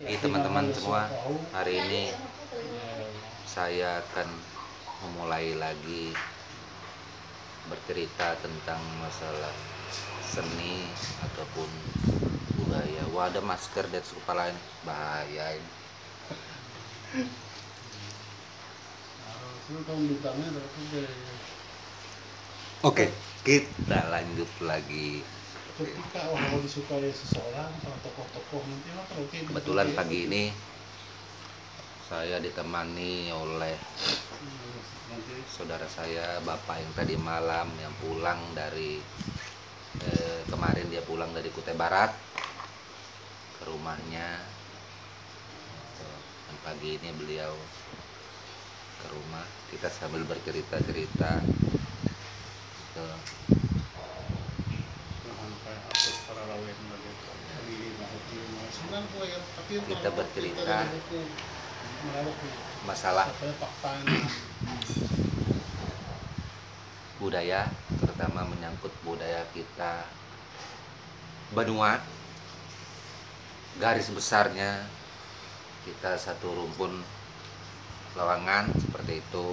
Oke teman-teman semua, hari ini saya akan memulai lagi bercerita tentang masalah seni ataupun budaya. Wah, ada masker di atas kepala ini, bahaya ini. Oke, kita lanjut lagi. Ketika orang disukai seseorang atau tokoh-tokoh nanti lah Kebetulan pagi ini saya ditemani oleh saudara saya, bapak yang tadi malam yang pulang dari kemarin dia pulang dari Kutai Barat ke rumahnya. Dan pagi ini beliau ke rumah, kita sambil bercerita-cerita kita bercerita masalah budaya, terutama menyangkut budaya kita Benua. Garis besarnya kita satu rumpun Lawangan seperti itu.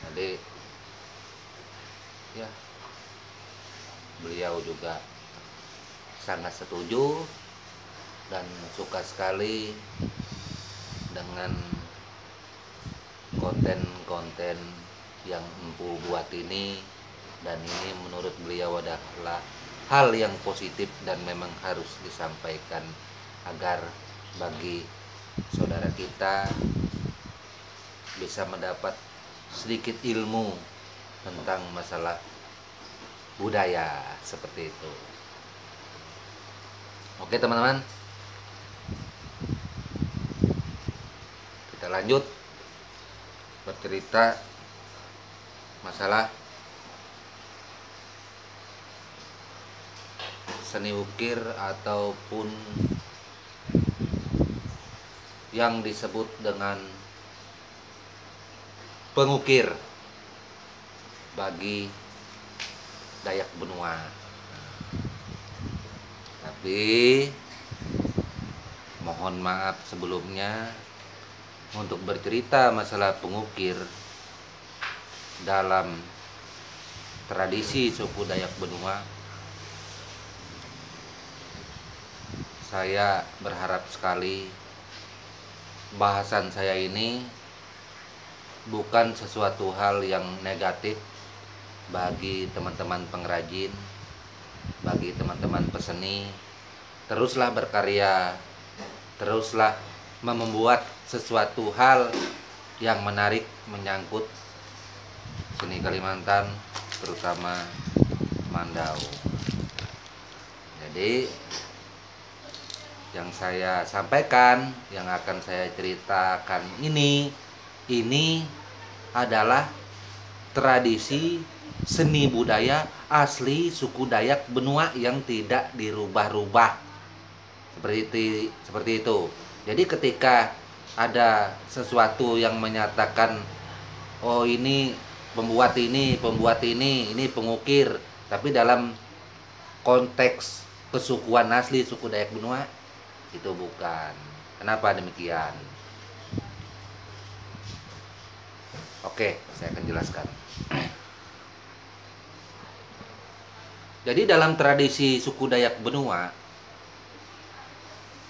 Jadi ya, beliau juga sangat setuju dan suka sekali dengan konten-konten yang Empu buat ini, dan ini menurut beliau adalah hal yang positif dan memang harus disampaikan agar bagi saudara kita bisa mendapat sedikit ilmu tentang masalah budaya seperti itu. Oke teman-teman, kita lanjut bercerita masalah seni ukir ataupun yang disebut dengan pengukir bagi Dayak Benua. Tapi mohon maaf sebelumnya untuk bercerita masalah pengukir dalam tradisi suku Dayak Benua. Saya berharap sekali bahasan saya ini bukan sesuatu hal yang negatif bagi teman-teman pengrajin, bagi teman-teman peseni. Teruslah berkarya, teruslah membuat sesuatu hal yang menarik menyangkut seni Kalimantan, terutama Mandau. Jadi yang saya sampaikan, yang akan saya ceritakan ini adalah tradisi seni budaya asli suku Dayak Benua yang tidak dirubah-rubah. Seperti itu. Jadi ketika ada sesuatu yang menyatakan oh ini pembuat ini pengukir, tapi dalam konteks kesukuan asli suku Dayak Benua itu bukan. Kenapa demikian? Oke, saya akan jelaskan. Jadi dalam tradisi suku Dayak Benua,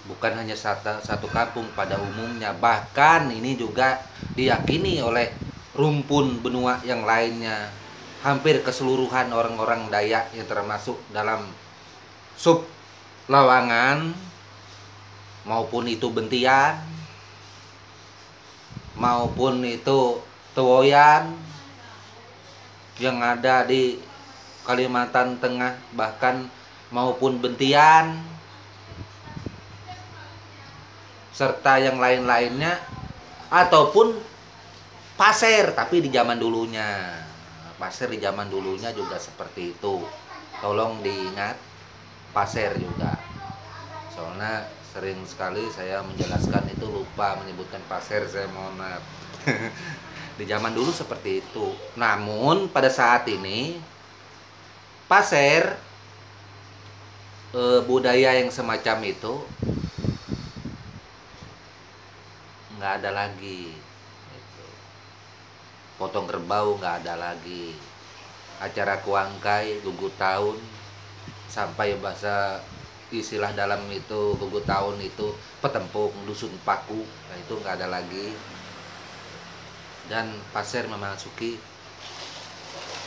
bukan hanya satu kampung pada umumnya, bahkan ini juga diyakini oleh rumpun benua yang lainnya. Hampir keseluruhan orang-orang Dayak yang termasuk dalam sub Lawangan, maupun itu Bentian, maupun itu Tewoyan yang ada di Kalimantan Tengah, bahkan maupun Bentian, serta yang lain-lainnya, ataupun Pasir, tapi di zaman dulunya. Pasir di zaman dulunya juga seperti itu. Tolong diingat, Pasir juga. Soalnya sering sekali saya menjelaskan itu lupa menyebutkan Pasir, saya mohon maaf. Di zaman dulu seperti itu. Namun pada saat ini Pasir budaya yang semacam itu nggak ada lagi gitu. Potong kerbau nggak ada lagi, acara kuangkai gugur tahun sampai bahasa istilah dalam itu gugur tahun itu petempung dusun paku, nah itu nggak ada lagi. Dan Pasir memasuki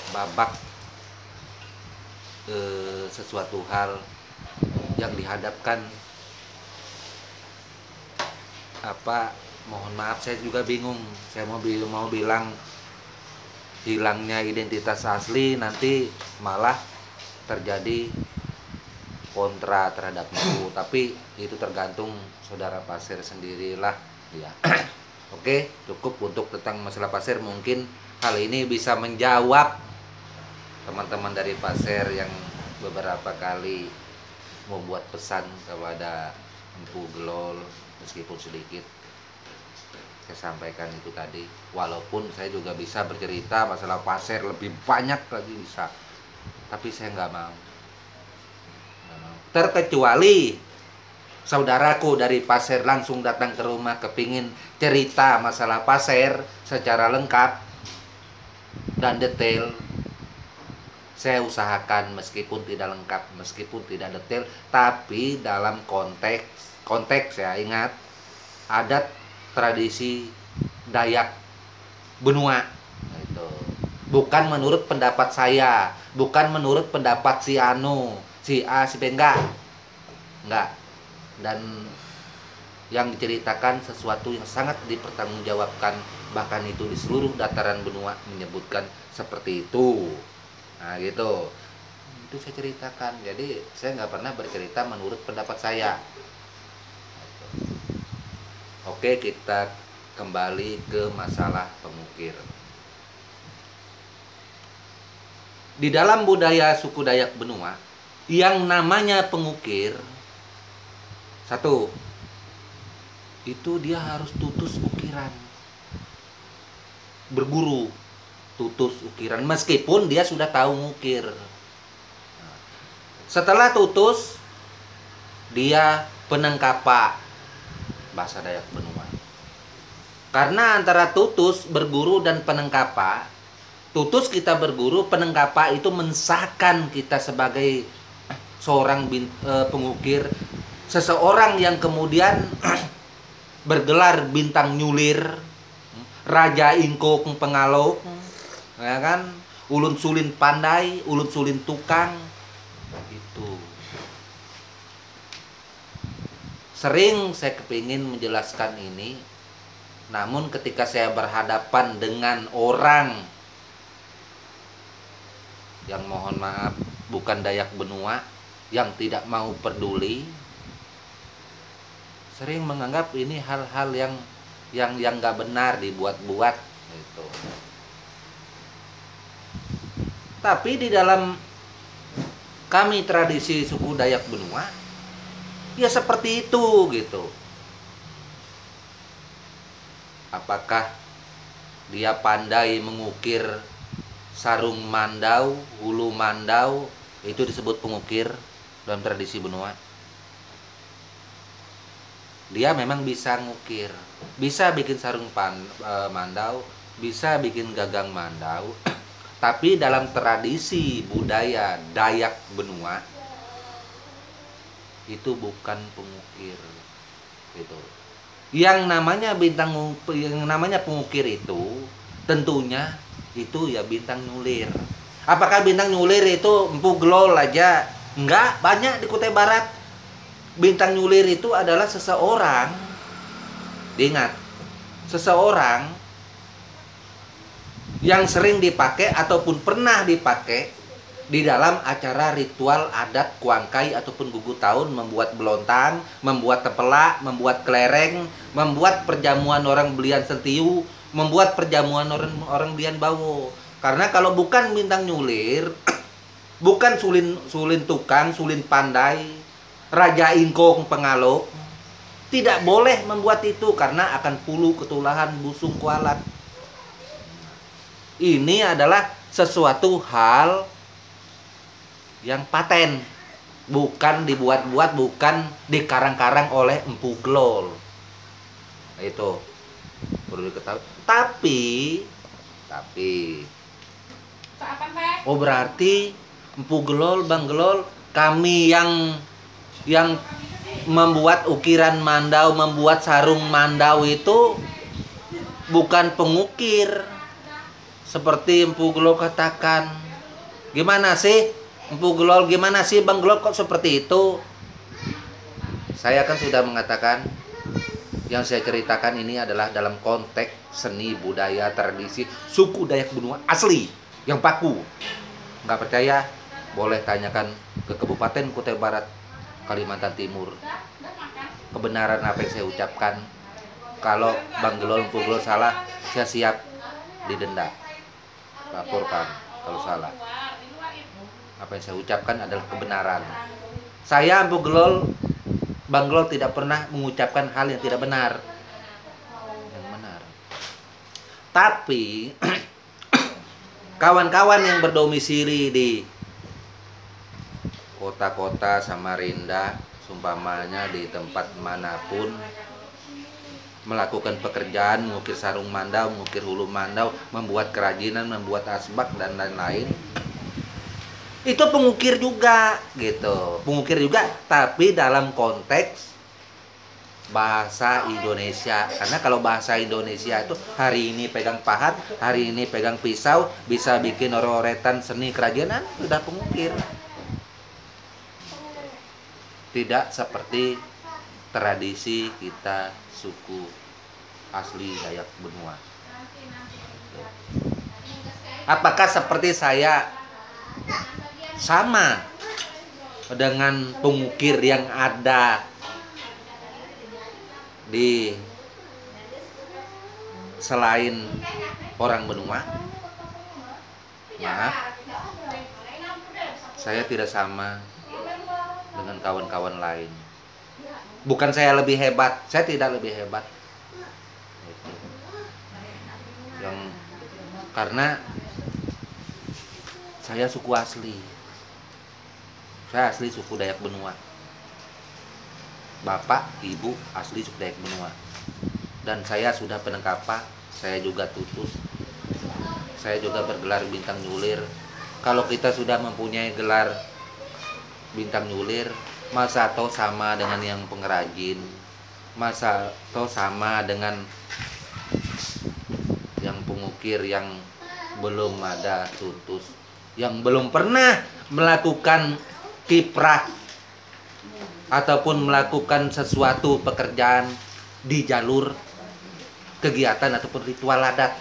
babak sesuatu hal yang dihadapkan apa, mohon maaf saya juga bingung, saya mau bilang hilangnya identitas asli, nanti malah terjadi kontra terhadap itu, tapi itu tergantung saudara Pasir sendirilah ya. Oke, cukup untuk tentang masalah Pasir. Mungkin hal ini bisa menjawab teman-teman dari Pasir yang beberapa kali membuat pesan kepada Empu Gelol, meskipun sedikit saya sampaikan itu tadi. Walaupun saya juga bisa bercerita masalah Pasir lebih banyak lagi bisa, tapi saya nggak mau. Terkecuali saudaraku dari Pasir langsung datang ke rumah kepingin cerita masalah Pasir secara lengkap dan detail, saya usahakan meskipun tidak lengkap, meskipun tidak detail, tapi dalam konteks ya, ingat adat tradisi Dayak Benua itu. Bukan menurut pendapat saya, bukan menurut pendapat si Anu, si A, si B, enggak. Dan yang diceritakan sesuatu yang sangat dipertanggungjawabkan, bahkan itu di seluruh dataran benua menyebutkan seperti itu. Nah gitu, itu saya ceritakan. Jadi saya nggak pernah bercerita menurut pendapat saya. Oke, kita kembali ke masalah pengukir. Di dalam budaya suku Dayak Benua, yang namanya pengukir, satu, itu dia harus tutus ukiran, berguru tutus ukiran, meskipun dia sudah tahu ngukir. Setelah tutus, dia penengkapa, bahasa Dayak Benua. Karena antara tutus, berguru, dan penengkapa, tutus kita berguru, penengkapa itu mensahkan kita sebagai seorang pengukir, seseorang yang kemudian bergelar bintang nyulir, raja ingkung pengalok, ya kan, ulun sulin pandai, ulun sulin tukang. Itu sering saya kepingin menjelaskan ini, namun ketika saya berhadapan dengan orang yang mohon maaf bukan Dayak Benua, yang tidak mau peduli, sering menganggap ini hal-hal yang nggak benar, dibuat-buat gitu. Tapi di dalam kami tradisi suku Dayak Benua, ya seperti itu gitu. Apakah dia pandai mengukir sarung mandau, hulu mandau, itu disebut pengukir dalam tradisi Benua? Dia memang bisa ngukir, bisa bikin sarung mandau, bisa bikin gagang mandau, tapi dalam tradisi budaya Dayak Benua itu bukan pengukir gitu. Yang namanya pengukir itu tentunya itu ya bintang nyulir. Apakah bintang nyulir itu Empu Gelol aja? Enggak, banyak di Kutai Barat. Bintang nyulir itu adalah seseorang, diingat, seseorang yang sering dipakai ataupun pernah dipakai di dalam acara ritual adat kuangkai ataupun gugur tahun, membuat belontang, membuat tepelak, membuat kelereng, membuat perjamuan orang belian sentiu, membuat perjamuan orang belian bawo. Karena kalau bukan bintang nyulir, bukan sulin tukang, sulin pandai, raja ingkung pengalok, tidak boleh membuat itu karena akan pulu ketulahan busung kualat. Ini adalah sesuatu hal yang paten, bukan dibuat-buat, bukan dikarang-karang oleh Empu Glol. Itu perlu diketahui. Tapi oh berarti Empu Glol, Bang Glol, kami yang membuat ukiran Mandau, membuat sarung Mandau itu bukan pengukir seperti Empu Glol katakan. Gimana sih Empu Glol, gimana sih Bang Glol kok seperti itu? Saya kan sudah mengatakan, yang saya ceritakan ini adalah dalam konteks seni, budaya, tradisi suku Dayak Benua asli yang baku. Nggak percaya? Boleh tanyakan ke Kabupaten Kutai Barat, Kalimantan Timur. Kebenaran apa yang saya ucapkan. Kalau Bang Glol, Empu Glol salah, saya siap didenda. Laporkan kalau salah. Apa yang saya ucapkan adalah kebenaran. Saya, Empu Glol, Bang Glol tidak pernah mengucapkan hal yang tidak benar. Yang benar. Tapi kawan-kawan yang berdomisili di kota-kota Samarinda, sumpamanya di tempat manapun, melakukan pekerjaan, mengukir sarung Mandau, mengukir hulu Mandau, membuat kerajinan, membuat asbak dan lain-lain, itu pengukir juga gitu, pengukir juga, tapi dalam konteks bahasa Indonesia. Karena kalau bahasa Indonesia itu hari ini pegang pahat, hari ini pegang pisau, bisa bikin ororetan seni kerajinan, sudah pengukir. Tidak seperti tradisi kita suku asli Dayak Benua. Apakah seperti saya sama dengan pengukir yang ada di selain orang Benua? Maaf, saya tidak sama dengan kawan-kawan lain. Bukan saya lebih hebat, saya tidak lebih hebat. Karena saya suku asli. Saya asli suku Dayak Benua. Bapak, ibu asli suku Dayak Benua. Dan saya sudah penengkapa, saya juga tutus. Saya juga bergelar bintang nyulir. Kalau kita sudah mempunyai gelar bintang nyulir, masa toh sama dengan yang pengrajin, masa toh sama dengan yang pengukir yang belum ada tutus, yang belum pernah melakukan kiprah ataupun melakukan sesuatu pekerjaan di jalur kegiatan ataupun ritual adat.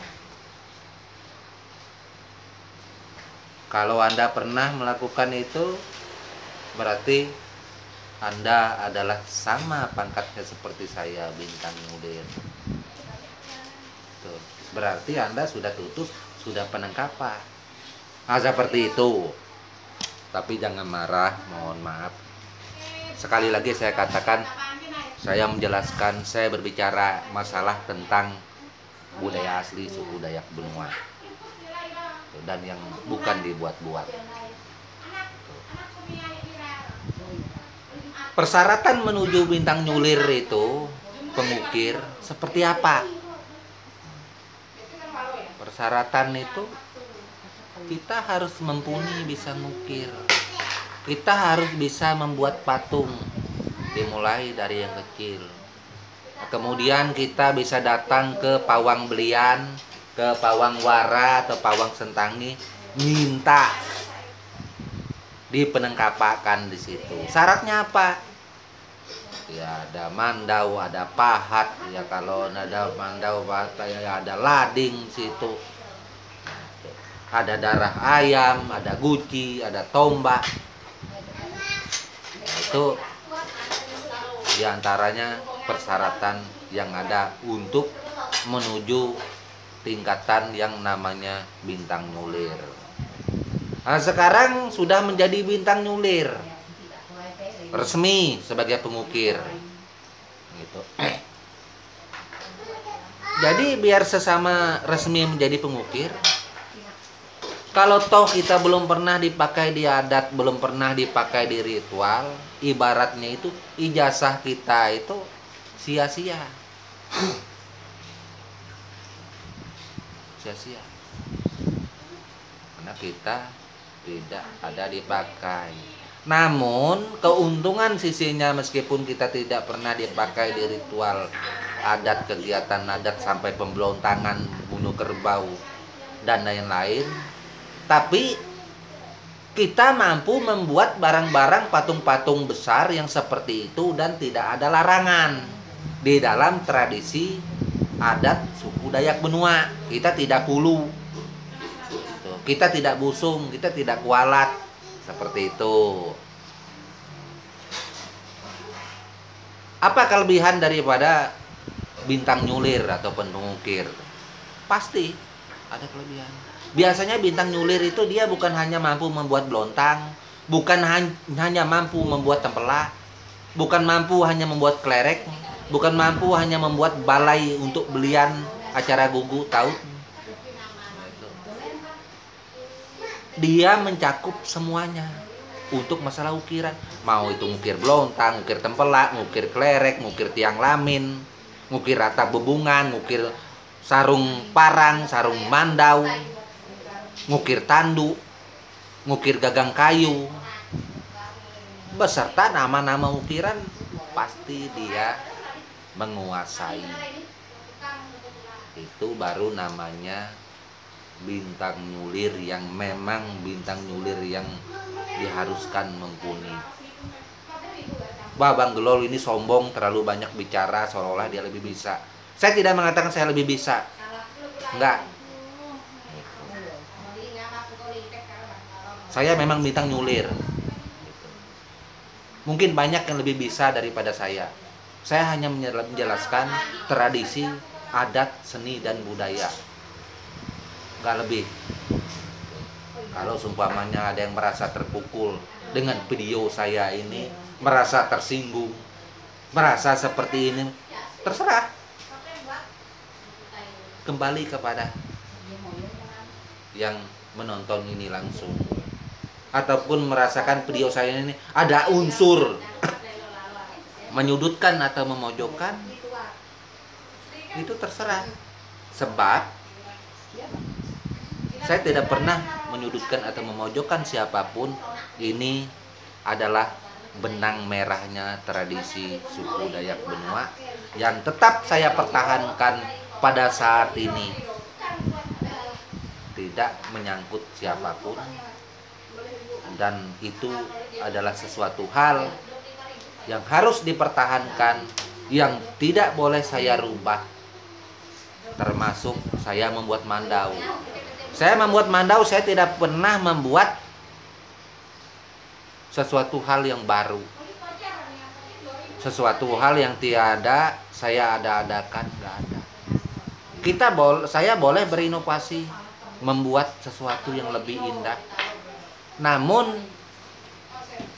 Kalau Anda pernah melakukan itu, berarti Anda adalah sama pangkatnya seperti saya, bintang nyulir. Tuh, berarti Anda sudah tutus, sudah penangkapan. Nah, seperti itu. Tapi jangan marah, mohon maaf. Sekali lagi saya katakan, saya menjelaskan, saya berbicara masalah tentang budaya asli suku Dayak Benua. Dan yang bukan dibuat-buat. Persyaratan menuju bintang nyulir itu, pengukir, seperti apa? Persyaratan itu, kita harus mumpuni bisa ngukir. Kita harus bisa membuat patung, dimulai dari yang kecil. Kemudian kita bisa datang ke pawang belian, ke pawang wara atau pawang sentangi, minta dipenengkapakan di situ. Syaratnya apa? Ya ada mandau, ada pahat. Ya kalau ada mandau, ya ada lading situ. Ada darah ayam, ada guci, ada tombak. Nah, itu diantaranya persyaratan yang ada untuk menuju tingkatan yang namanya bintang nyulir. Nah, sekarang sudah menjadi bintang nyulir resmi sebagai pengukir gitu. Jadi biar sesama resmi menjadi pengukir, Kalau toh kita belum pernah dipakai di adat, belum pernah dipakai di ritual, ibaratnya itu ijazah kita itu sia-sia. Sia-sia. Karena kita tidak ada dipakai. Namun keuntungan sisinya meskipun kita tidak pernah dipakai di ritual adat, kegiatan adat sampai pembelontangan, bunuh kerbau dan lain-lain, tapi kita mampu membuat barang-barang patung-patung besar yang seperti itu dan tidak ada larangan di dalam tradisi adat suku Dayak Benua. Kita tidak hulu, kita tidak busung, kita tidak kualat, seperti itu. Apa kelebihan daripada bintang nyulir ataupun pengukir? Pasti ada kelebihan. Biasanya bintang nyulir itu dia bukan hanya mampu membuat belontang, bukan hanya mampu membuat tempelak, bukan mampu hanya membuat klerek, bukan mampu hanya membuat balai untuk belian acara gugu taut. Dia mencakup semuanya untuk masalah ukiran. Mau itu ngukir belontang, ngukir tempelak, ngukir klerek, ngukir tiang lamin, ngukir rata bebungan, ngukir sarung parang, sarung mandau, ngukir tandu, ngukir gagang kayu, beserta nama-nama ukiran, pasti dia menguasai. Itu baru namanya bintang nyulir, yang memang bintang nyulir yang diharuskan mumpuni. Bang Gelol ini sombong, terlalu banyak bicara, seolah-olah dia lebih bisa. Saya tidak mengatakan saya lebih bisa, enggak. Saya memang bintang nyulir. Mungkin banyak yang lebih bisa daripada saya. Saya hanya menjelaskan tradisi, adat, seni, dan budaya. Enggak lebih. Kalau seumpamanya ada yang merasa terpukul dengan video saya ini, merasa tersinggung, merasa seperti ini, terserah. Kembali kepada yang menonton ini langsung, ataupun merasakan video saya ini ada unsur menyudutkan atau memojokkan, itu terserah. Sebab saya tidak pernah menyudutkan atau memojokkan siapapun. Ini adalah benang merahnya tradisi suku Dayak Benua yang tetap saya pertahankan pada saat ini. Tidak menyangkut siapapun, dan itu adalah sesuatu hal yang harus dipertahankan, yang tidak boleh saya rubah. Termasuk saya membuat mandau. Saya membuat mandau, saya tidak pernah membuat sesuatu hal yang baru, sesuatu hal yang tiada saya ada-adakan, nggak ada. Saya boleh berinovasi, membuat sesuatu yang lebih indah. Namun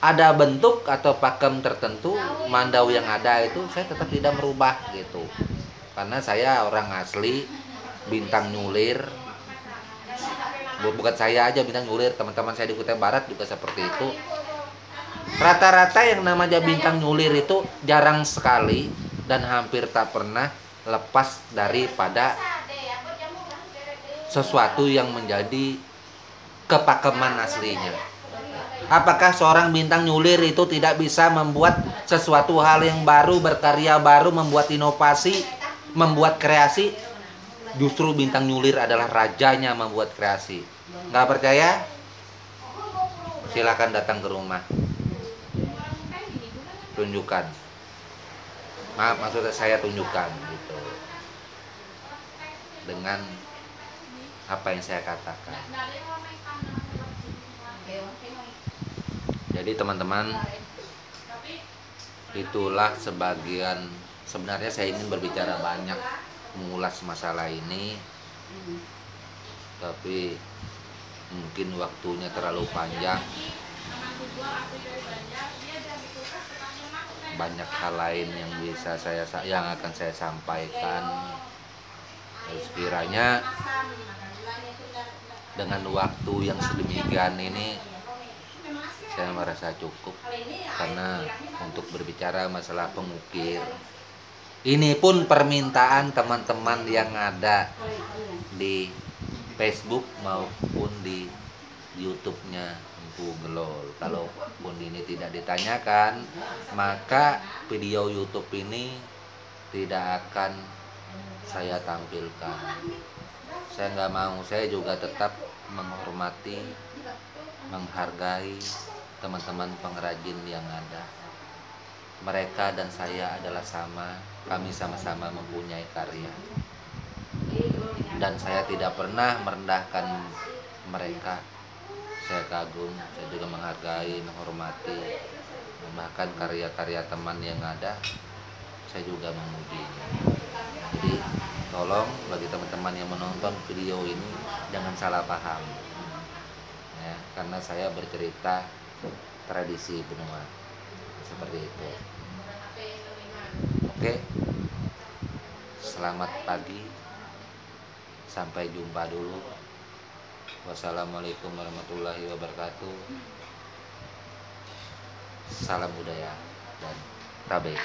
ada bentuk atau pakem tertentu mandau yang ada itu saya tetap tidak merubah gitu. Karena saya orang asli bintang nyulir. Bukan saya aja bintang nyulir, teman-teman saya di Kutai Barat juga seperti itu. Rata-rata yang namanya bintang nyulir itu jarang sekali dan hampir tak pernah lepas daripada sesuatu yang menjadi kepakeman aslinya. Apakah seorang bintang nyulir itu tidak bisa membuat sesuatu hal yang baru, berkarya baru, membuat inovasi, membuat kreasi? Justru bintang nyulir adalah rajanya membuat kreasi. Nggak percaya? Silakan datang ke rumah. Tunjukkan. Maaf, maksudnya saya tunjukkan gitu. Dengan apa yang saya katakan. Jadi teman-teman, itulah sebagian. Sebenarnya saya ingin berbicara banyak, mengulas masalah ini, tapi mungkin waktunya terlalu panjang. Banyak hal lain yang akan saya sampaikan. Sekiranya dengan waktu yang sedemikian ini saya merasa cukup, karena untuk berbicara masalah pengukir ini pun permintaan teman-teman yang ada di Facebook maupun di YouTube-nya Empu Ngelol. Kalaupun ini tidak ditanyakan, maka video YouTube ini tidak akan saya tampilkan. Saya nggak mau, saya juga tetap menghormati, menghargai teman-teman pengrajin yang ada. Mereka dan saya adalah sama, kami sama-sama mempunyai karya. Dan saya tidak pernah merendahkan mereka. Saya kagum, saya juga menghargai, menghormati. Bahkan karya-karya teman yang ada, saya juga memujinya. Jadi tolong bagi teman-teman yang menonton video ini jangan salah paham, ya, karena saya bercerita tradisi benua seperti itu. Oke, selamat pagi, sampai jumpa dulu. Wassalamualaikum warahmatullahi wabarakatuh. Salam budaya dan tabe.